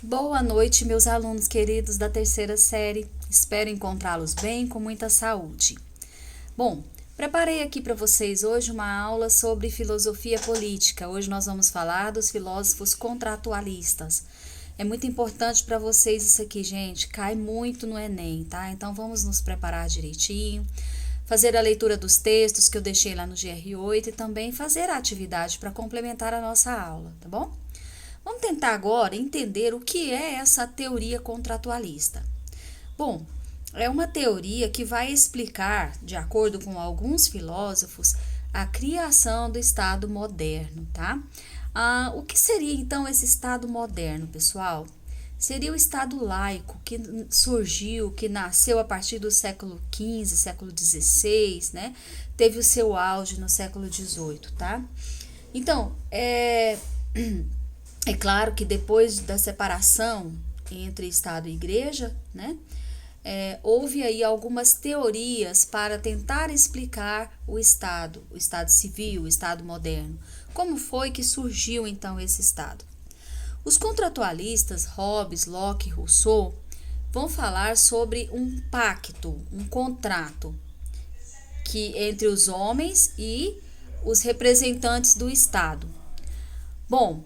Boa noite, meus alunos queridos da terceira série. Espero encontrá-los bem, com muita saúde. Bom, preparei aqui para vocês hoje uma aula sobre filosofia política. Hoje nós vamos falar dos filósofos contratualistas. É muito importante para vocês isso aqui, gente. Cai muito no Enem, tá? Então vamos nos preparar direitinho, fazer a leitura dos textos que eu deixei lá no GR8 e também fazer a atividade para complementar a nossa aula, tá bom? Vamos tentar agora entender o que é essa teoria contratualista. Bom, é uma teoria que vai explicar, de acordo com alguns filósofos, a criação do Estado moderno, tá? O que seria então esse Estado moderno, pessoal? Seria o Estado laico que surgiu, que nasceu a partir do século XV, século XVI, né? Teve o seu auge no século XVIII, tá? Então, é claro que depois da separação entre Estado e Igreja, né, houve aí algumas teorias para tentar explicar o Estado civil, o Estado moderno. Como foi que surgiu então esse Estado? Os contratualistas Hobbes, Locke e Rousseau vão falar sobre um pacto, um contrato entre os homens e os representantes do Estado. Bom,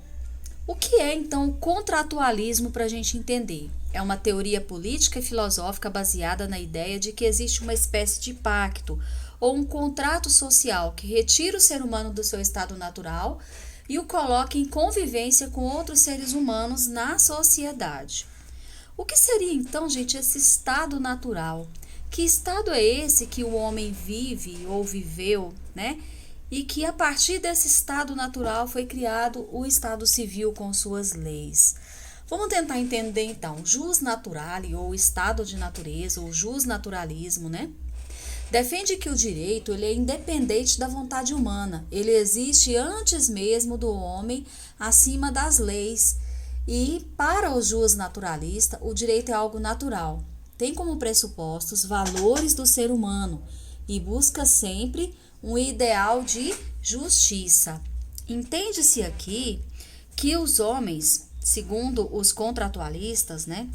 o que é, então, o contratualismo para a gente entender? É uma teoria política e filosófica baseada na ideia de que existe uma espécie de pacto ou um contrato social que retira o ser humano do seu estado natural e o coloca em convivência com outros seres humanos na sociedade. O que seria, então, gente, esse estado natural? Que estado é esse que o homem vive ou viveu, né? E que a partir desse estado natural foi criado o estado civil com suas leis. Vamos tentar entender então, jus naturale ou estado de natureza, ou jus naturalismo, né? Defende que o direito ele é independente da vontade humana, ele existe antes mesmo do homem, acima das leis. E para o jus naturalista, o direito é algo natural, tem como pressupostos valores do ser humano e busca sempre um ideal de justiça. Entende-se aqui que os homens, segundo os contratualistas, né,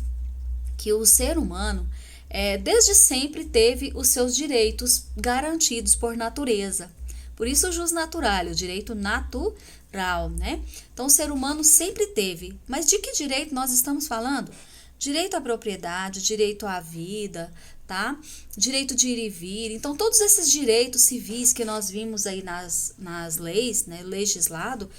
que o ser humano desde sempre teve os seus direitos garantidos por natureza. Por isso o jus naturale, o direito natural, né? Então o ser humano sempre teve. Mas de que direito nós estamos falando? Direito à propriedade, direito à vida, tá? Direito de ir e vir. Então, todos esses direitos civis que nós vimos aí nas leis, né, legislado,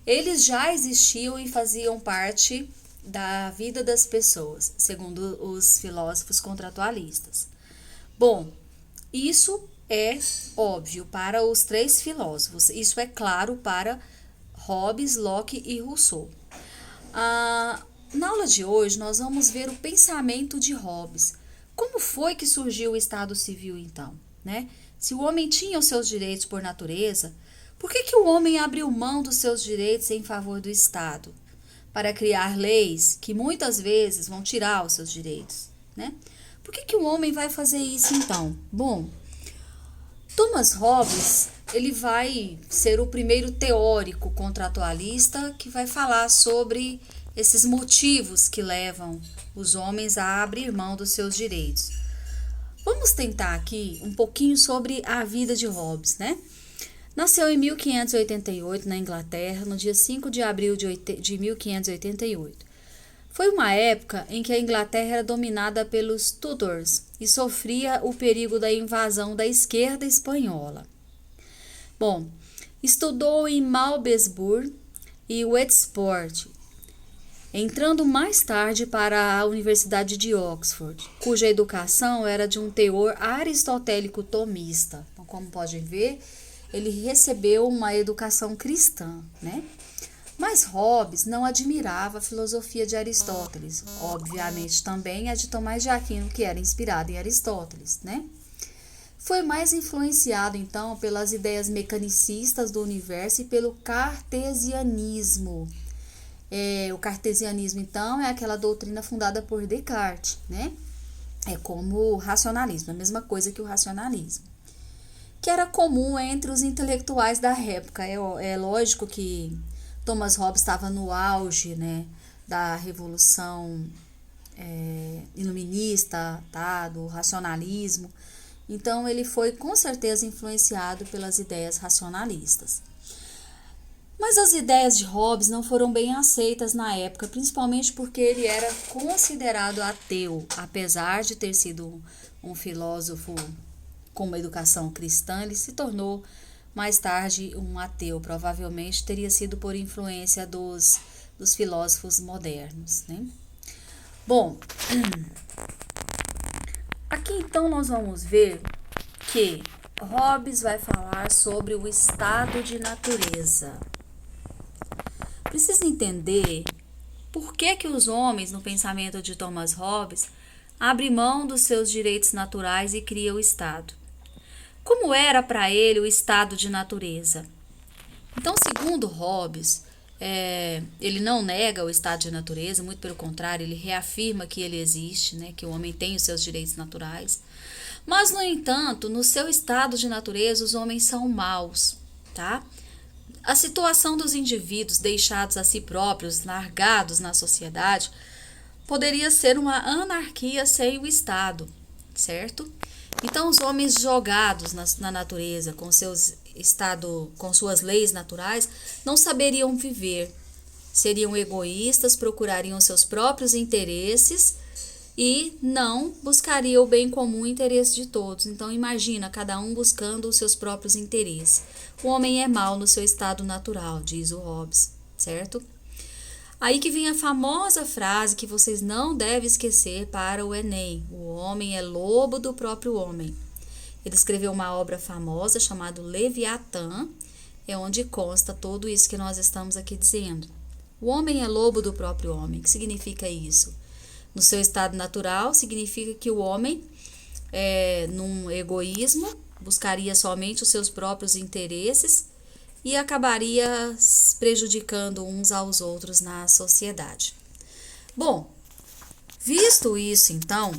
eles já existiam e faziam parte da vida das pessoas, segundo os filósofos contratualistas. Bom, isso é óbvio para os três filósofos, isso é claro para Hobbes, Locke e Rousseau. Na aula de hoje, nós vamos ver o pensamento de Hobbes. Como foi que surgiu o Estado Civil, então? Né? Se o homem tinha os seus direitos por natureza, por que o homem abriu mão dos seus direitos em favor do Estado? Para criar leis que muitas vezes vão tirar os seus direitos. Né? Por que o homem vai fazer isso, então? Bom, Thomas Hobbes ele vai ser o primeiro teórico contratualista que vai falar sobre esses motivos que levam os homens a abrir mão dos seus direitos. Vamos tentar aqui um pouquinho sobre a vida de Hobbes, né? Nasceu em 1588 na Inglaterra, no dia 5 de abril de 1588. Foi uma época em que a Inglaterra era dominada pelos Tudors e sofria o perigo da invasão da esquerda espanhola. Bom, estudou em Malmesbury e Westport, entrando mais tarde para a Universidade de Oxford, cuja educação era de um teor aristotélico tomista. Então, como podem ver, ele recebeu uma educação cristã, né? Mas Hobbes não admirava a filosofia de Aristóteles, obviamente também a de Tomás de Aquino, que era inspirada em Aristóteles, né? Foi mais influenciado, então, pelas ideias mecanicistas do universo e pelo cartesianismo. O cartesianismo, então, é aquela doutrina fundada por Descartes, né? É como o racionalismo, a mesma coisa que o racionalismo, que era comum entre os intelectuais da época. É lógico que Thomas Hobbes estava no auge, né, da Revolução Iluminista, tá? Do racionalismo. Então, ele foi com certeza influenciado pelas ideias racionalistas. Mas as ideias de Hobbes não foram bem aceitas na época, principalmente porque ele era considerado ateu, apesar de ter sido um filósofo com uma educação cristã, ele se tornou mais tarde um ateu. Provavelmente teria sido por influência dos filósofos modernos, né? Bom, aqui então nós vamos ver que Hobbes vai falar sobre o estado de natureza. Precisa entender por que os homens, no pensamento de Thomas Hobbes, abrem mão dos seus direitos naturais e criam o Estado. Como era para ele o estado de natureza? Então, segundo Hobbes, ele não nega o estado de natureza, muito pelo contrário, ele reafirma que ele existe, né, que o homem tem os seus direitos naturais. Mas, no entanto, no seu estado de natureza, os homens são maus, tá? A situação dos indivíduos deixados a si próprios, largados na sociedade, poderia ser uma anarquia sem o Estado, certo? Então, os homens jogados na natureza, com suas leis naturais, não saberiam viver, seriam egoístas, procurariam seus próprios interesses e não buscariam o bem comum, o interesse de todos. Então, imagina cada um buscando os seus próprios interesses. O homem é mau no seu estado natural, diz o Hobbes, certo? Aí que vem a famosa frase que vocês não devem esquecer para o Enem: o homem é lobo do próprio homem. Ele escreveu uma obra famosa chamada Leviatã, onde consta tudo isso que nós estamos aqui dizendo. O homem é lobo do próprio homem. O que significa isso? No seu estado natural, significa que o homem, num egoísmo, buscaria somente os seus próprios interesses e acabaria prejudicando uns aos outros na sociedade. Bom, visto isso, então,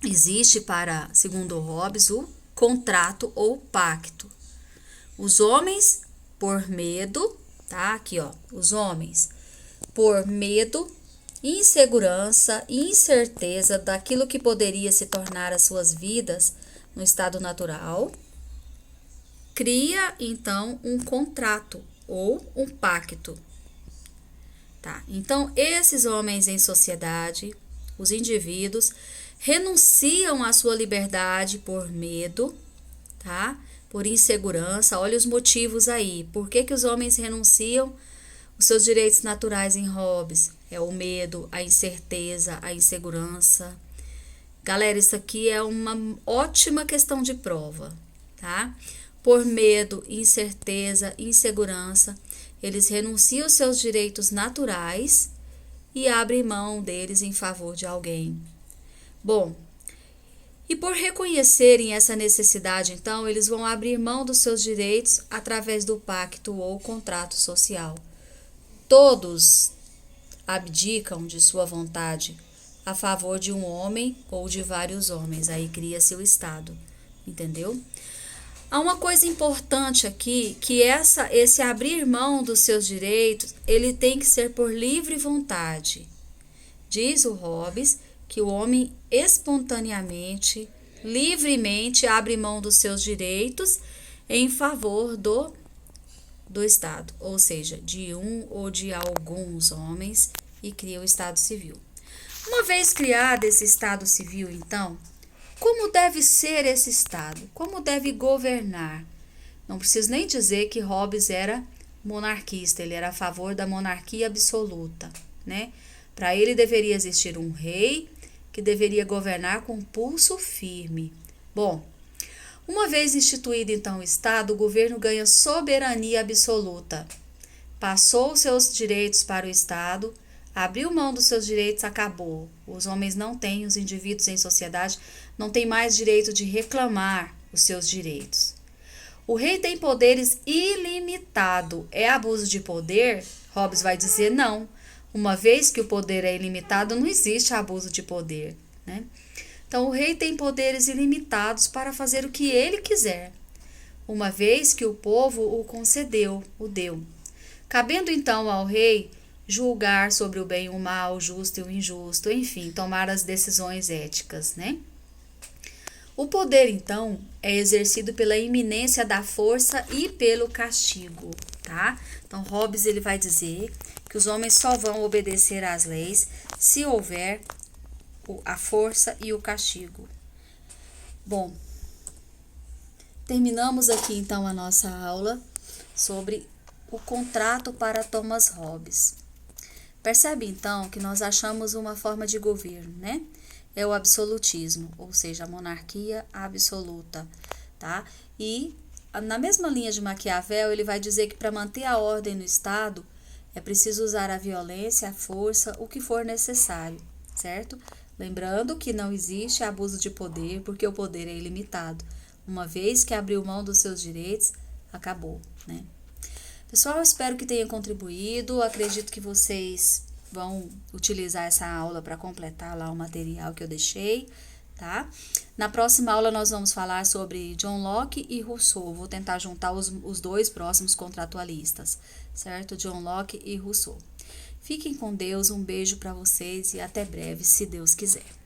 existe segundo Hobbes, o contrato ou pacto. Os homens, por medo, tá? Aqui, ó, os homens, por medo, insegurança e incerteza daquilo que poderia se tornar as suas vidas no estado natural, cria, então, um contrato ou um pacto. Tá? Então, esses homens em sociedade, os indivíduos, renunciam à sua liberdade por medo, tá? Por insegurança. Olha os motivos aí. Por que os homens renunciam os seus direitos naturais em Hobbes? É o medo, a incerteza, a insegurança. Galera, isso aqui é uma ótima questão de prova, tá? Por medo, incerteza, insegurança, eles renunciam aos seus direitos naturais e abrem mão deles em favor de alguém. Bom, e por reconhecerem essa necessidade, então, eles vão abrir mão dos seus direitos através do pacto ou contrato social. Todos abdicam de sua vontade a favor de um homem ou de vários homens. Aí cria-se o Estado, entendeu? Há uma coisa importante aqui, que esse abrir mão dos seus direitos, ele tem que ser por livre vontade. Diz o Hobbes que o homem espontaneamente, livremente abre mão dos seus direitos em favor do Estado, ou seja, de um ou de alguns homens, e cria o Estado Civil. Uma vez criado esse Estado Civil, então, como deve ser esse Estado? Como deve governar? Não preciso nem dizer que Hobbes era monarquista, ele era a favor da monarquia absoluta, né? Para ele deveria existir um rei que deveria governar com pulso firme. Bom, uma vez instituído então o Estado, o governo ganha soberania absoluta. Passou os seus direitos para o Estado, abriu mão dos seus direitos, acabou. Os homens não têm, os indivíduos em sociedade não têm mais direito de reclamar os seus direitos. O rei tem poderes ilimitados. É abuso de poder? Hobbes vai dizer não. Uma vez que o poder é ilimitado, não existe abuso de poder, né? Então, o rei tem poderes ilimitados para fazer o que ele quiser, uma vez que o povo o concedeu, o deu. Cabendo então ao rei julgar sobre o bem e o mal, o justo e o injusto, enfim, tomar as decisões éticas, né? O poder, então, é exercido pela iminência da força e pelo castigo, tá? Então, Hobbes, ele vai dizer que os homens só vão obedecer às leis se houver a força e o castigo. Bom, terminamos aqui, então, a nossa aula sobre o contrato para Thomas Hobbes. Percebe, então, que nós achamos uma forma de governo, né? É o absolutismo, ou seja, a monarquia absoluta, tá? E na mesma linha de Maquiavel, ele vai dizer que para manter a ordem no Estado é preciso usar a violência, a força, o que for necessário, certo? Lembrando que não existe abuso de poder, porque o poder é ilimitado. Uma vez que abriu mão dos seus direitos, acabou, né? Pessoal, espero que tenha contribuído. Acredito que vocês vão utilizar essa aula para completar lá o material que eu deixei, tá? Na próxima aula nós vamos falar sobre John Locke e Rousseau. Vou tentar juntar os dois próximos contratualistas, certo? John Locke e Rousseau. Fiquem com Deus, um beijo para vocês e até breve, se Deus quiser.